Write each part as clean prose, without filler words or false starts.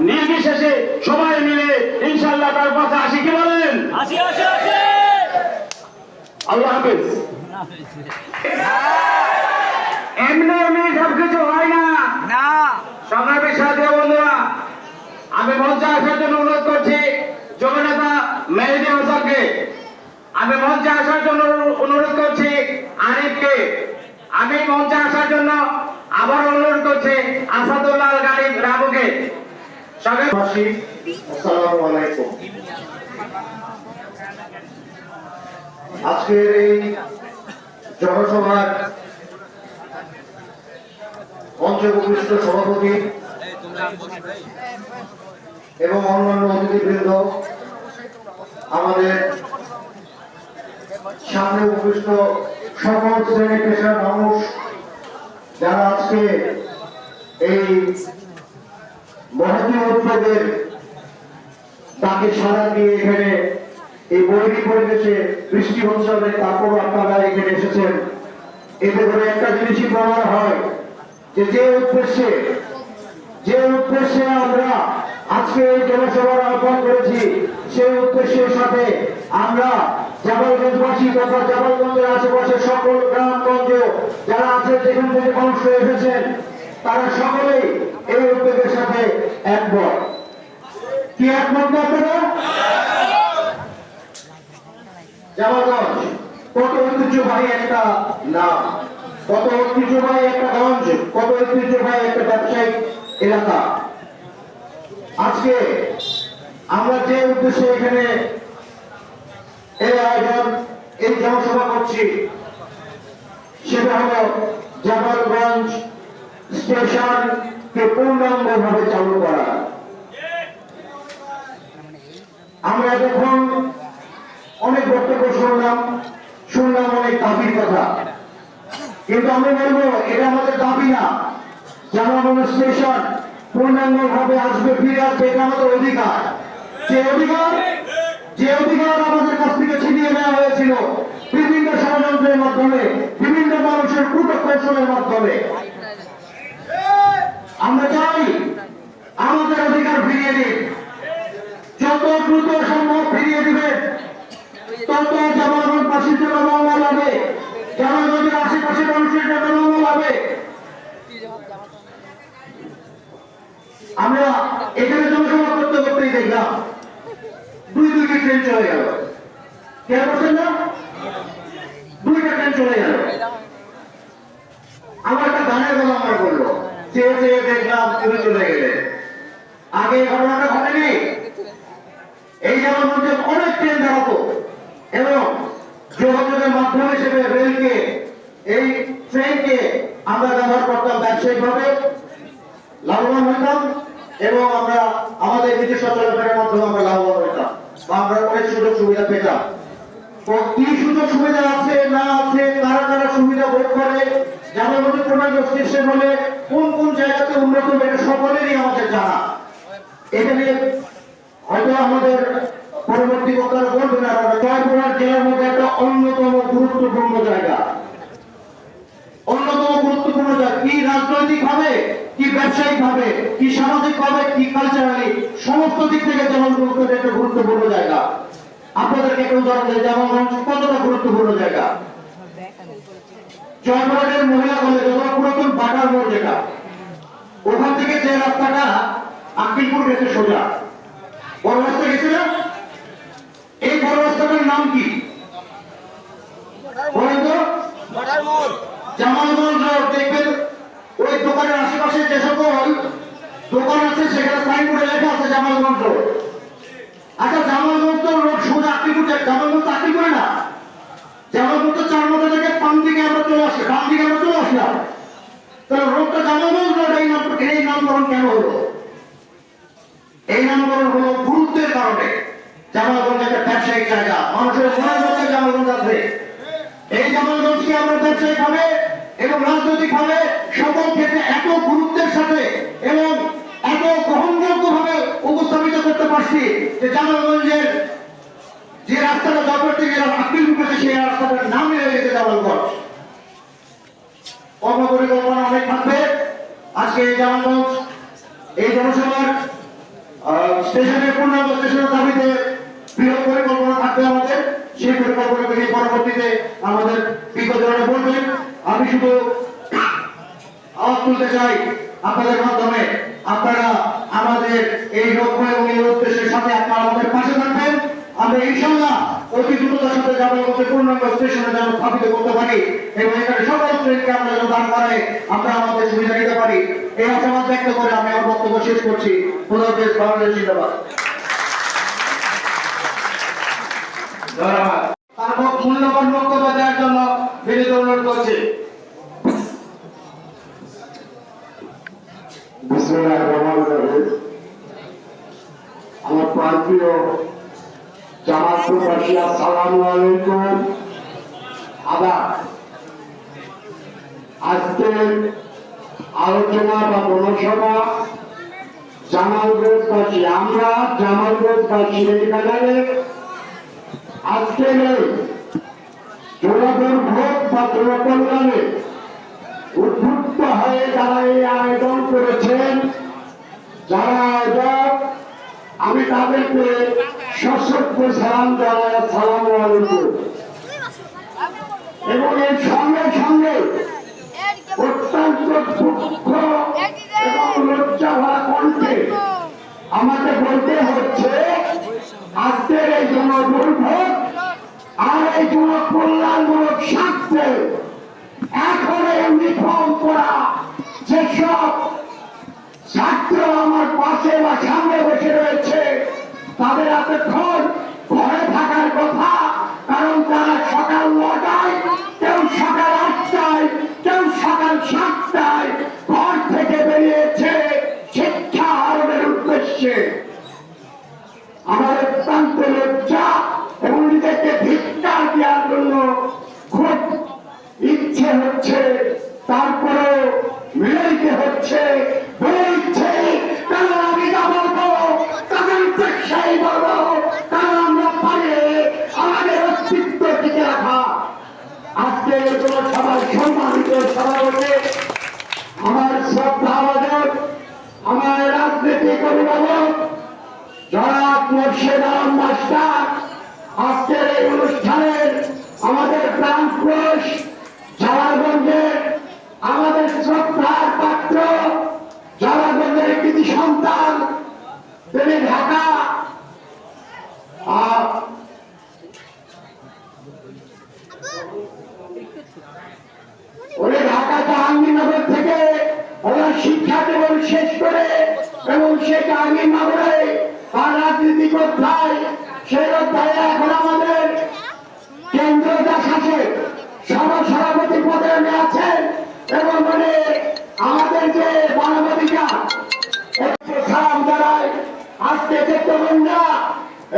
নির্বিশেষে সবাই মিলে ইনশাআল্লাহ তার পথে আসি, কি বলেন? আল্লাহ হাফেজ। এমনি এমনি সবকিছু হয় না। সংগ্রামী সাথী বন্ধুরা, আমি মঞ্চে আসার জন্য অনুরোধ করছি যুবনেতা মেহেদী হাসানকে। আমি মঞ্চে আসার জন্য অনুরোধ করছি আরিফকে। আমি মঞ্চে আসার জন্য আবার অনুরোধ করছি আসাদুল্লাহ গালিব রাবুকে। আসসালামু আলাইকুম। আজকের এই জনসভার মঞ্চে উপবিষ্ট সভাপতি এবং অন্যান্য অতিথিবৃন্দ, আমাদের সামনে উপবিষ্ট সকল শ্রেণী পেশার মানুষ যারা আজকে এই মহতী উদ্যোগের তাকে সাড়া দিয়ে এখানে এই বৈরী পরিবেশে বৃষ্টি হচ্ছে অনেক, তারপরও আপনারা এখানে এসেছেন। এতে করে একটা জিনিসই প্রমাণ হয় যে উদ্দেশ্যে আমরা আজকে এই জনসভার আহ্বান করেছি, সেই উদ্দেশ্যের সাথে আমরা জামালগঞ্জবাসী তথা জামালগঞ্জের আশেপাশে সকল গ্রামগঞ্জ যারা আছে, যেখান থেকে মানুষ এসেছেন, তারা সকলেই এই উদ্যোগের সাথে একমত। কি একমত আপনারা? জামালগঞ্জ কত ঐতিহ্যবাহী একটা নাম, কত ঐতিহ্যবাহী একটা গঞ্জ, কত ঐতিহ্যবাহী একটা ব্যবসায়িক এলাকা। আজকে আমরা যে উদ্দেশ্যে এখানে এই আয়োজন, এই জনসভা করছি, সেটা হলো জামালগঞ্জ স্টেশনকে পূর্ণাঙ্গভাবে চালু করা। আমরা যখন অনেক বক্তব্য শুনলাম অনেক দাবির কথা, কিন্তু আমরা বলবো এটা আমাদের দাবি না। জামালগঞ্জ স্টেশন পূর্ণাঙ্গভাবে আসবে, ফিরে আসবে, এটা আমাদের অধিকার। যে অধিকার আমাদের কাছ থেকে ছিনিয়ে নেওয়া হয়েছিল বিভিন্ন ষড়যন্ত্রের মাধ্যমে, বিভিন্ন মানুষের কূটকৌশলের মাধ্যমে। আমরা চাই আমাদের অধিকার ফিরিয়ে দিন, যত দ্রুত সম্ভব ফিরিয়ে দিবেন, তত জামালগঞ্জবাসীর জন্য মঙ্গল হবে, জামালগঞ্জের আশেপাশের মানুষের জন্য মঙ্গল হবে। আমরা এখানে জনসভা করতেই দেখলাম দুইটি ট্রেন চলে গেল। খেয়াল করছেন না? দুইটা ট্রেন চলে গেল। আমার একটা গানের কথা মনে করলো, চেয়ে চেয়ে দেখলাম তুমি চলে গেলে। আগে এই ঘটনাটা ঘটেনি। এই জামালগঞ্জে অনেক ট্রেন দাঁড়াতো এবং যোগাযোগের মাধ্যম হিসেবে রেলকে, এই ট্রেনকে আমরা ব্যবহার করতাম, ব্যবসায়িকভাবে লাভবান হইতাম এবং আমরা আমাদের নিজস্ব চলাফেরার মাধ্যমে আমরা লাভবান হইতাম বা আমরা অনেক সুযোগ সুবিধা পেতাম। তো কি সুযোগ সুবিধা আছে না আছে, কারা কারা সুবিধা ভোগ করে, জামালগঞ্জ পূর্ণাঙ্গ স্টেশন হলে কোন কোন জায়গাতে উন্নত হবে, এটা সকলেরই আমাদের জানা। এখানে হয়তো আমাদের পরবর্তী বক্তারা বলবেন, আপনারা জয়পুরহাট জেলার মধ্যে একটা অন্যতম গুরুত্বপূর্ণ জায়গা, কি রাজনৈতিক ভাবে, কি ব্যবসায়িক ভাবে, কি সামাজিক ভাবে, কি কালচারালি, সমস্ত দিক থেকে জামালগঞ্জ একটা গুরুত্বপূর্ণ জায়গা। আপনাদেরকে একটা উদাহরণ দেয় জামালগঞ্জ কতটা গুরুত্বপূর্ণ জায়গা। জয়পুরহাটের মহিলা কলেজ অথবা পুরাতন বাটার মোড়, যেটা ওখান থেকে যে রাস্তাটা আকিলপুর গেছে সোজা, বড় রাস্তা গেছে না? এই বড় রাস্তাটার নাম কি বলেন তো? জামালগঞ্জ রোড। দেখবেন ওই দোকানের আশেপাশে যে সকল দোকান আছে সেখানে সাইনবোর্ডে লেখা আছে জামালগঞ্জ রোড। আচ্ছা, জামালগঞ্জ তো রোড সোজা আকিলপুর যায়, জামালগঞ্জ আকিলপুরে না। জামালগঞ্জ তো 4 মাথা থেকে বাম দিকে আমরা চলে আসি, ডান দিকে আমরা চলে আসলাম। তাহলে রোডটা জামালগঞ্জ রোড এই নামকরণ কেন হলো? এই নামকরণ হলো গুরুত্বের কারণে। জামালগঞ্জ একটা ব্যবসায়িক জায়গা, মানুষের মনের মধ্যে জামালগঞ্জ আছে। এই জামালগঞ্জকে আমরা ব্যবসায়িক ভাবে এবং রাজনৈতিক ভাবে সকল ক্ষেত্রে এত গুরুত্বের সাথে এবং এত গ্রহণযোগ্য ভাবে উপস্থাপিত করতে পারছি যে জামালগঞ্জের যে রাস্তাটা জয়পুর থেকে আকিলপুর গেছে, সেই রাস্তাটার নাম হয়ে গেছে জামালগঞ্জ। কর্মপরিকল্পনা অনেক থাকবে। আজকে এই জামালগঞ্জ এই জনসভার স্টেশনের পূর্ণাঙ্গ স্টেশনের দাবিতে বৃহৎ পরিকল্পনা থাকবে আমাদের। সেই পরিকল্পনা থেকে পরবর্তীতে আমাদের বিজ্ঞজনেরা বলবেন। আমি শুধু আওয়াজ তুলতে চাই আপনাদের মাধ্যমে, আপনারা আমাদের এই লক্ষ্য এবং এই উদ্দেশ্যের সাথে আপনারা আমাদের পাশে থাকবেন। আমরা ইনশাআল্লাহ অতি দ্রুততার সাথে জামালগঞ্জের পূর্ণাঙ্গ স্টেশনে যেন স্থাপিত করতে পারি এবং এখানে সকল ট্রেনকে আমরা যেন দান করাই আমরা আমাদের সুবিধা নিতে পারি। এই আশাবাদ ব্যক্ত করে আমি আমার বক্তব্য শেষ করছি। খোদাহাফেজ, বাংলাদেশ জিন্দাবাদ। ধন্যবাদ। তার মূল্যবান বক্তব্য দেওয়ার জন্য বিনীত অনুরোধ করছি। আমার প্রান্তীয় জামাতবাসী, আসসালামু আলাইকুম, আদাব। আজকের আলোচনা বা জনসভা জামালগঞ্জবাসী, আমরা জামালগঞ্জবাসী এখানে আজকের জনদুর্ভোগ বা জনকল্যাণে উদ্বুদ্ধ হয়ে যারা এই আয়োজন করেছেন, যারা আয়োজক, আমি তাদেরকে সশস্ত্র সালাম জানাই, আসসালামু আলাইকুম। এবং এর সঙ্গে সঙ্গে অত্যন্ত দুঃখ এবং লজ্জা ভরা কণ্ঠে আমাকে বলতে হচ্ছে, আজকের এই জনদুর্ভোগ আর এই জনকল্যাণমূলক স্বার্থে এখন ইউনিফর্ম করা যেসব ছাত্র আমার পাশে বা সামনে বসে রয়েছে, তাদের এতক্ষণ ঘরে থাকার কথা। কারণ তারা সকাল 9টায়, কেউ সকাল 8টায়, কেউ সকাল 7টায় ঘর থেকে বেরিয়েছে শিক্ষা আহরণের উদ্দেশ্যে। আমার অত্যন্ত লজ্জা এবং নিজেকে ধিক্কার দেওয়ার জন্য খুব ইচ্ছে হচ্ছে, তারপরেও মেলাইতে হচ্ছে, বলছে কারণ আমি যা বলবো তাদের উদ্দেশ্যেই বলবো, কারণ আমরা পারে আমাদের অস্তিত্ব টিকে রাখা। আজকে কোনো সবার সম্মানিত সভাপতি, আমার শ্রদ্ধাভাজন, আমার রাজনৈতিক অভিভাবক জনাব মোর্শেদ আলম মাস্টার, আজকের এই অনুষ্ঠানের আমাদের প্রাণপুরুষ, জামালগঞ্জের আমাদের শ্রদ্ধার পাত্র, জামালগঞ্জের কৃতি সন্তান, তিনি ঢাকা জাহাঙ্গীরনগর থেকে ওনার শিক্ষা জীবন শেষ করে এবং সে জাহাঙ্গীরনগরে তার রাজনীতি অধ্যায়, সেই অধ্যায়ে এখন আমাদের কেন্দ্রীয় শাসে সভাপতি পদে উনি আছেন এবং উনি আমাদের যে মানবাধিকার সালাম জানাই। আজকে যে তরুণরা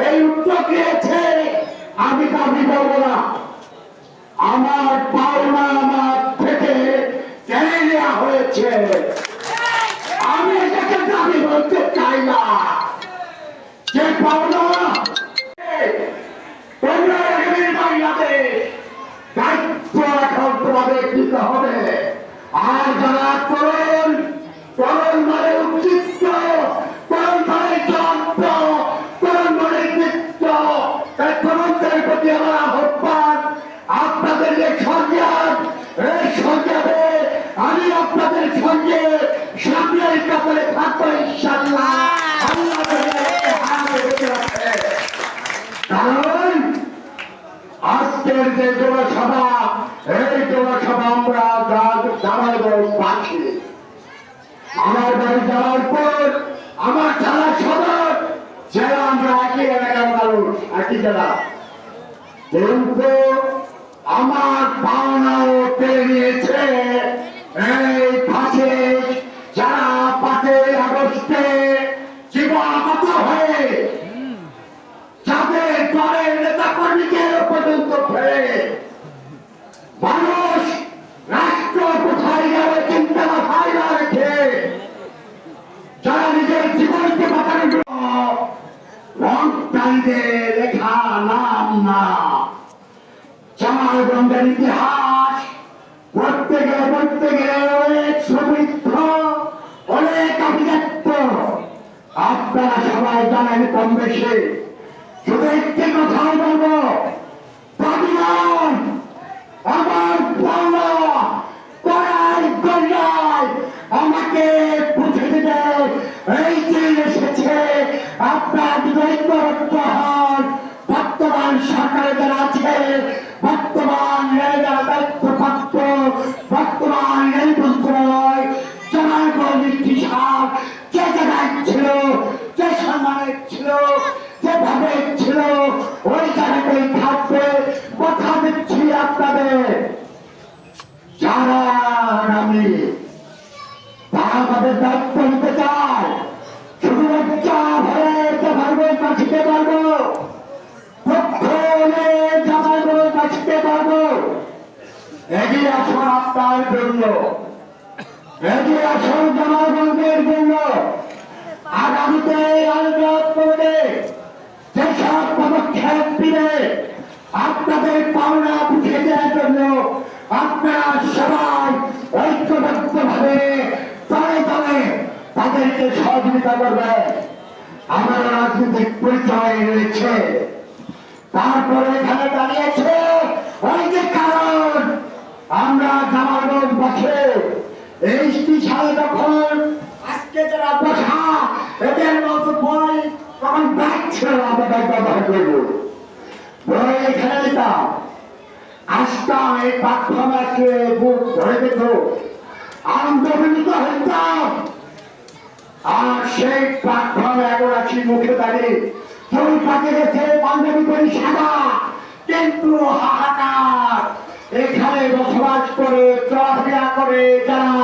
এই উদ্যোগ নিয়েছে, আমি দাবি করবো না, আমার পাওনা আমার থেকে কেড়ে নেওয়া হয়েছে। আমি এটাকে দাবি করতে চাই না, যে পাওনা দায়িত্ব এখন তোমাদের দিতে হবে। আর যারা তরুণ, তরুণ মানে উচিত, তরুণ মানে যন্ত্র, তরুণ মানে চিত্ত, তাই তরুণদের প্রতি আমার আহ্বান, আপনাদের যে সংগ্রাম, এই সংগ্রামে আমি আপনাদের সঙ্গে সামনের কাপড়ে থাকবো ইনশাআল্লাহ। আল্লাহ কারণ আজকের যে জনসভা, এই জনসভা আমরা জামালগঞ্জ পাচ্ছি। আমার বাড়ি জামালপুর, আমার জেলা সদর, জেলা আমরা একই এলাকার মানুষ, একই জেলা, কিন্তু আমার পাওনাও পেয়ে নিয়েছে এই ফাঁসে যারা 5ই আগস্টে জীবনাহত হয়ে যাদের দলের নেতা কর্মীকে পর্যন্ত ফেলে মানুষ রাষ্ট্র কোথায় যাবে চিন্তা মাথায় না রেখে যারা নিজের জীবনকে বাঁচানোর জন্য রংটাইতে লেখা নাম না। জামালগঞ্জের ইতিহাস পড়তে গেলে অনেক সমৃদ্ধ, অনেক আভিজাত্য, আপনারা সবাই জানেন কম বেশি। শুধু একটি কথাই বলবো, পাপিয়ান আমার পাওনা করার গল্লায় আমাকে বুঝে দিতে এই দিন এসেছে। আপনার দায়িত্বরত হন বর্তমান সরকারে যারা আছে, বর্তমান যারা দায়িত্বপ্রাপ্ত, বর্তমান রেল মন্ত্রণালয় জনগণ সাপ যে জায়গায় ছিল, যে সম্মানের ছিল, যেভাবে ছিল, ওই জায়গাতেই থাকবে। কথা দিচ্ছি আপনাদের, যারা আমি তারা আমাদের দায়িত্ব নিতে চায়, শুধু বাচ্চা ভরে পারবো, বাঁচতে পারবো, পক্ষ হলে জামাইবো বাঁচতে পারবো। এগিয়ে আসুন আপনার জন্য, এগিয়ে আসুন জনগণের জন্য। আগামীতে আয়োজন করে যেসব পদক্ষেপ দিলে আপনাদের পাওনা বুঝে দেওয়ার জন্য আপনারা সবাই ঐক্যবদ্ধ ভাবে দলে দলে তাদেরকে সহযোগিতা করবেন। আমার রাজনৈতিক পরিচয় রয়েছে, তারপরে এখানে দাঁড়িয়েছে ওই যে কারণ আমরা জামালগঞ্জ বসে এই সালে যখন আজকে যারা বসা এদের মতো বই তখন ব্যাগ ছিল আমাদের ব্যবহার করবো, বই এখানে নিতাম, আসতাম এই প্ল্যাটফর্মে বুক ধরে দিত, আনন্দবিত হইতাম। আর সেই প্ল্যাটফর্মে এখন আছি মুখে দাঁড়িয়ে, চুল পাকে গেছে, পাঞ্জাবি করি সাদা, কিন্তু হাহাকার। এখানে বসবাস করে চলাফেরা করে যারা,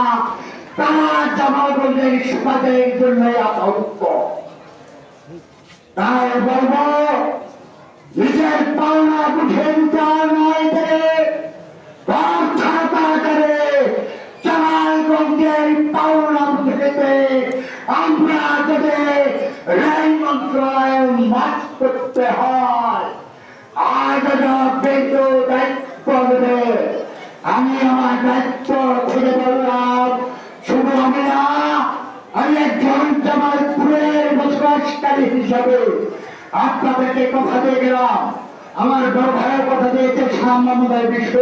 তারা জামালগঞ্জের সমাজের জন্য আতঙ্ক। তাই বলবো, নিজের পাওনা বুঝে নিতে নয় থেকে জামালগঞ্জের পাওনা বুঝে নিতে আমরা যদি রেল মন্ত্রণালয় মাছ করতে হয়, আজ কিন্তু দায়িত্ব দেবে। আমি আমার দায়িত্ব থেকে বললাম, শুধু আমি না, আমি একজন জামালপুরের বসবাসকারী হিসাবে আপনাদেরকে কথা দিয়ে গেলাম। আমার বড় ভাইয়ের কথা দিয়েছে সামনামুদায় বিশ্ব,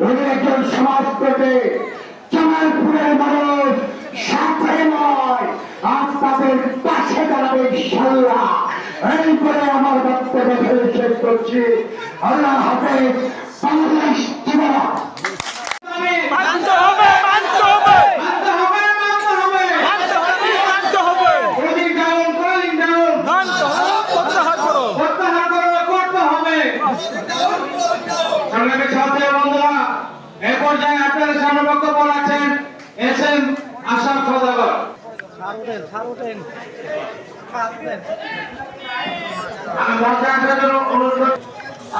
উনি একজন সমাজ করবে। জামালপুরের মানুষ সাথে নয়, আপনাদের পাশে দাঁড়াবে ইনশাআল্লাহ। এই করে আমার বক্তব্য শেষ করছি। আল্লাহ হাফেজ। বাংলাদেশ জিন্দাবাদ। মানতে হবে, মানতে হবে, মানতে হবে, মানতে হবে, মানতে হবে, মানতে হবে, ক্রলিং ডাউন, ক্রলিং ডাউন, মানতে হবে, প্রত্যাহার করো, প্রত্যাহার করো, করতে হবে। সংগ্রামী সাথী বন্ধুরা, এ পর্যায়ে আপনাদের সামনে বক্তব্য রাখছেন এসএম আশরাফ সওদাগর। আমি মঞ্চে আসার জন্য অনুরোধ করছি।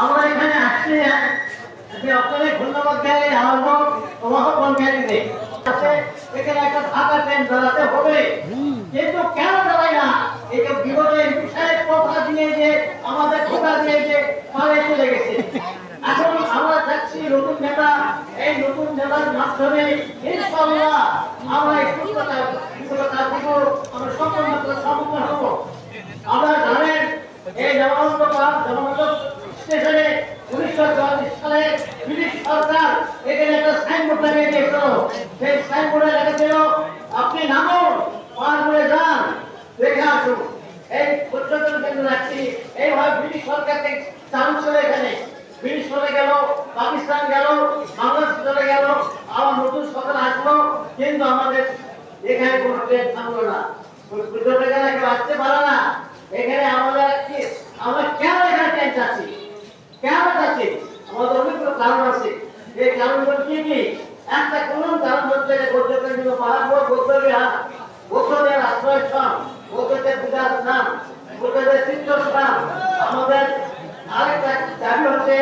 আমরা এখানে আসছি যে আপনাদের ধন্যবাদ দেয় আমার তোমাকে দিতে এখানে একটা ফাঁকা ট্রেন দাঁড়াতে হবে, কিন্তু কেন দাঁড়ায় না? এই যে বিগতের বিষয়ে কথা দিয়ে যে আমাদের খোঁটা দিয়ে যে পালে চলে গেছে। এখন আমরা যাচ্ছি নতুন নেতা, এই নতুন নেতার মাধ্যমে ইনশাআল্লাহ আমরা এই সুস্থতা দিব, আমরা সম্পূর্ণ সম্পূর্ণ হব। আমরা জানেন এই জনগণ স্টেশনে 1944 সালে ব্রিটিশ সরকার এখানে একটা সাইনবোর্ড লাগিয়ে দিয়েছিল। সেই সাইনবোর্ডে লেখা ছিল, আপনি নামুন, পার করে যান, দেখে আসুন। এই পর্যটন কেন্দ্র রাখছি। এইভাবে ব্রিটিশ সরকার থেকে চালু ছিল এখানে। ব্রিটিশ চলে গেল, পাকিস্তান গেল, বাংলাদেশ চলে গেল, আবার নতুন সরকার আসলো, কিন্তু আমাদের এখানে কোনো ট্রেন থামলো না। পর্যটকেরা কেউ আসতে পারে না। এখানে আমাদের কি, আমরা কেন এখানে ট্রেন চাচ্ছি, কেন চাচ্ছি? আমাদের অনেকগুলো কারণ আছে। এই কারণগুলো কি কি? একটা কোন কারণ হচ্ছে পর্যটন জন্য পাহাড়, বৌদ্ধদের আশ্রয়স্থান, বৌদ্ধদের পূজার স্থান, বৌদ্ধদের তীর্থস্থান। আমাদের আরেকটা দাবি হচ্ছে,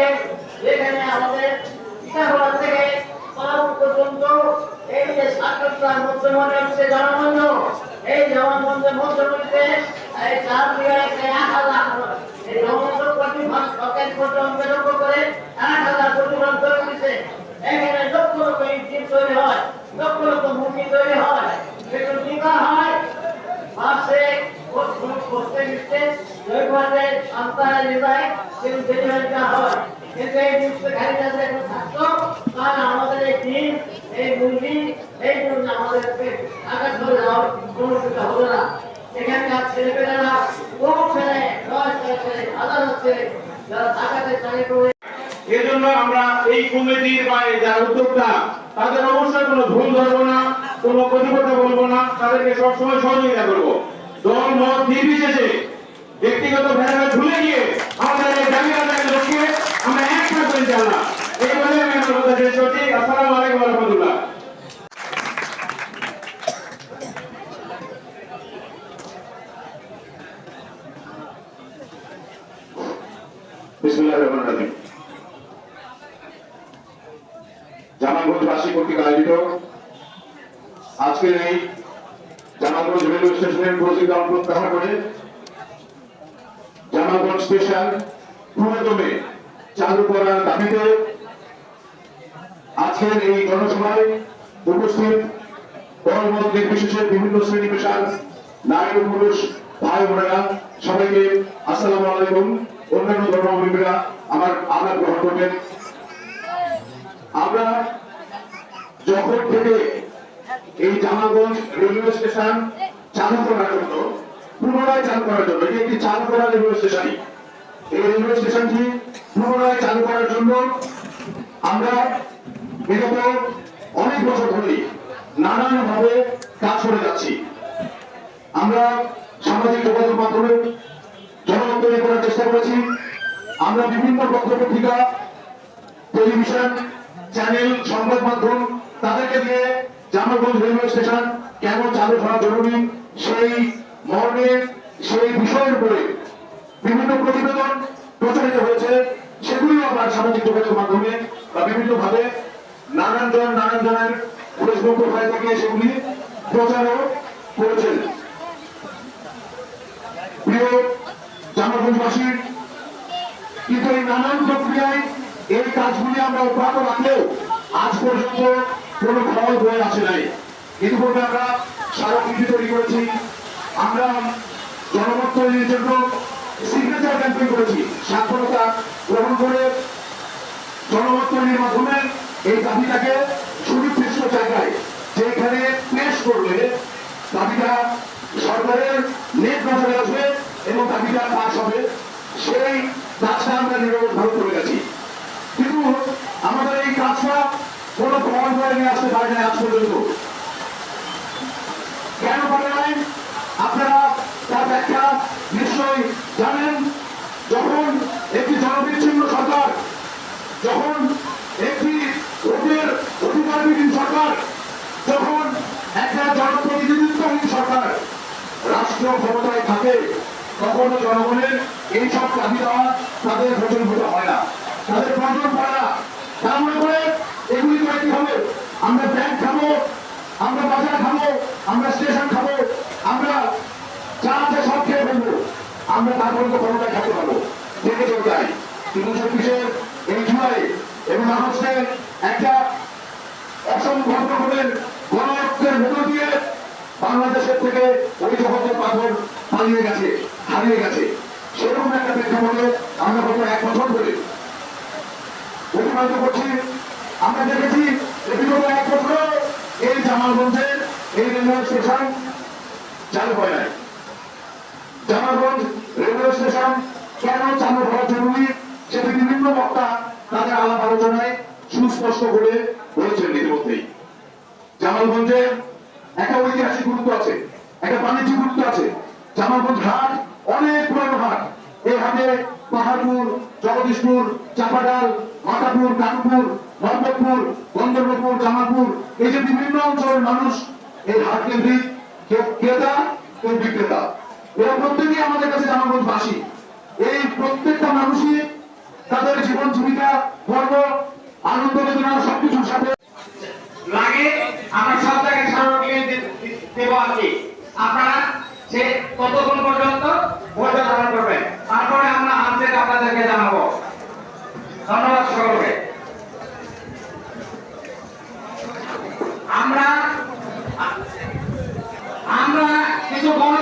যেখানে আমাদের ইটাখোলা থেকে পাহাড় পর্যন্ত এই যে সাতটার মধ্যে মনে হচ্ছে জনগণ, এই জনগণের মধ্যে এই 4 বিঘায় 1,000 এই জনগণ প্রতিভাগ সরকার পর্যন্ত করে 1,000 প্রতিভাগ তৈরি করেছে। এখানে লক্ষ লক্ষ ইঞ্জিন তৈরি হয়, লক্ষ লক্ষ মুরগি তৈরি হয়, সেগুলো কি করা হয়? মাসে পরিবারে সন্তানের হৃদয় কিন্তু ডেলিভারি দেওয়া হয় কিন্তু এই জিনিসটা গাড়িটা এখন থাকতো তাহলে আমাদের এই ডিম এই মুরগি এই জন্য আমাদেরকে আঘাত করে যাওয়ার কোনো কিছু হবে না এখানকার ছেলেপেলেরা বহু ছেলে 10 ছেলে হাজার ছেলে যারা ঢাকাতে চাকরি করে এজন্য আমরা এই কমিটির বাইরে যারা উদ্যোক্তা তাদের অবশ্যই কোনো ভুল ধরবো না, কোনো প্রতিপক্ষ বলবো না, তাদেরকে সবসময় সহযোগিতা করবো। দল মত নির্বিশেষে ব্যক্তিগত ভেদাভেদ ভুলে গিয়ে আমাদের এই দাবি আদায়ের লক্ষ্যে আমরা এক থাকবো ইনশাআল্লাহ। এই বলে আমি আমার কথা শেষ করছি। আসসালামু আলাইকুম ওয়া রাহমাতুল্লাহ। বিসমিল্লাহির রহমানির রহিম। জামালগঞ্জবাসী কর্তৃক আয়োজিত আজকের এই জামালগঞ্জ রেলওয়ে স্টেশনের প্রতিদান প্রত্যাহার করে জামালগঞ্জ স্টেশন পুরোদমে চালু করার দাবিতে আজকের এই জনসভায় উপস্থিত দলমত নির্বিশেষে বিভিন্ন শ্রেণী পেশার নারী ও পুরুষ ভাই বোনেরা সবাইকে আসসালামু আলাইকুম। অন্যান্য ধর্মাবলম্বীরা আমার আদাব গ্রহণ করবেন। আমরা যখন থেকে এই জামালগঞ্জ রেলওয়ে স্টেশন চালু করার জন্য পুনরায় চালু করার জন্য এটি একটি চালু করা রেলওয়ে স্টেশনই এই রেলওয়ে স্টেশনটি পুনরায় চালু করার জন্য আমরা বিগত অনেক বছর ধরেই নানানভাবে কাজ করে যাচ্ছি। আমরা সামাজিক যোগাযোগ মাধ্যমে জনমত তৈরি করার চেষ্টা করেছি। আমরা বিভিন্ন পত্র-পত্রিকা, টেলিভিশন চ্যানেল, সংবাদ মাধ্যম তাদেরকে দিয়ে জামালগঞ্জ রেলওয়ে স্টেশন কেন চালু করা জরুরি সেই মর্মে সেই বিষয়ের উপরে বিভিন্ন প্রতিবেদন প্রচারিত হয়েছে। সেগুলিও আমরা সামাজিক যোগাযোগ মাধ্যমে বা বিভিন্ন ভাবে নানান জনের ফেসবুক প্রোফাইল থেকে সেগুলি প্রচারও করেছেন। প্রিয় জামালগঞ্জবাসী, কিন্তু এই নানান প্রক্রিয়ায় এই কাজগুলি আমরা অব্যাহত রাখলেও আজ পর্যন্ত কোনো ফল বয়ে আসে নাই। ইতিপূর্বে আমরা স্মারকলিপি তৈরি করেছি, আমরা জনমত তৈরির জন্য সিগনেচার ক্যাম্পেইন করেছি, সাক্ষরতা গ্রহণ করে জনমত তৈরির মাধ্যমে এই দাবিটাকে সুনির্দিষ্ট জায়গায় যেখানে পেশ করলে দাবিটা সরকারের নেট নজরে আসবে এবং দাবিটা পাস হবে সেই কাজটা আমরা নিরবভাবে করে গেছি। কিন্তু আমাদের এই কাজটা কোনো ফল করে নিয়ে আসতে পারে না আজ পর্যন্ত। কেন পারে নাই আপনারা তার ব্যাখ্যা নিশ্চয়ই জানেন। যখন একটি জনবিচ্ছিন্ন সরকার, যখন একটি ভোটের অধিকারবিহীন সরকার, যখন একটা জনপ্রতিনিধিত্বহীন সরকার রাষ্ট্র ক্ষমতায় থাকে তখন জনগণের এইসব দাবি দেওয়া তাদের ভোটের ভোটে হয় না, তাদের প্রয়োজন পড়ে না। তারা মনে করে এগুলি করে কি হবে, আমরা ব্যাংক খাবো, আমরা বাজার খাবো, আমরা স্টেশন খাবো, আমরা যা আছে সব খেয়ে ফেলবো, আমরা তারপরে তো ক্ষমতায় খেতে পারবো। দেখে চলতে চাই ৩২৬-এর এই জুলাই এবং আগস্টে একটা অসম্ভব রকমের গণতন্ত্রের মধ্য দিয়ে বাংলাদেশের থেকে ওই জগতের পাথর পালিয়ে গেছে, হারিয়ে গেছে। সেরকম একটা প্রেক্ষাপটে আমরা গত 1 বছর ধরে অতিবাহিত করছি। আমরা দেখেছি বিগত 1 বছর এই জামালগঞ্জের এই রেলওয়ে স্টেশন চালু হয় নাই। জামালগঞ্জ রেলওয়ে স্টেশন কেন চালু হওয়া জরুরি সেটি বিভিন্ন বক্তা তাদের আলাপ আলোচনায় সুস্পষ্ট করে বলেছেন। ইতিমধ্যেই জামালগঞ্জে একটা ঐতিহাসিক গুরুত্ব আছে, একটা বাণিজ্যিক গুরুত্ব আছে। জামালগঞ্জ হাট অনেক পুরানো হাট। এই হাটে পাহাড়পুর, জগদীশপুর, চাপাডাল, মাতাপুর, কানপুর, মোহাম্মদপুর, গন্ধর্বপুর, জামালপুর এই যে বিভিন্ন অঞ্চলের মানুষ এই হাট কেন্দ্রিক, কেউ ক্রেতা কেউ বিক্রেতা, এরা প্রত্যেকেই আমাদের কাছে জামালগঞ্জবাসী। এই প্রত্যেকটা মানুষই তাদের জীবন জীবিকা, কর্ম, আনন্দ বেদনা সবকিছুর সাথে লাগে। আমরা সব জায়গায় স্মারকলিপি দেব আছি, আপনারা সে ততক্ষণ পর্যন্ত ধৈর্য ধারণ করবেন, তারপরে আমরা আপডেট আপনাদেরকে জানাবো। ধন্যবাদ সকলকে। আমরা কিছু গণ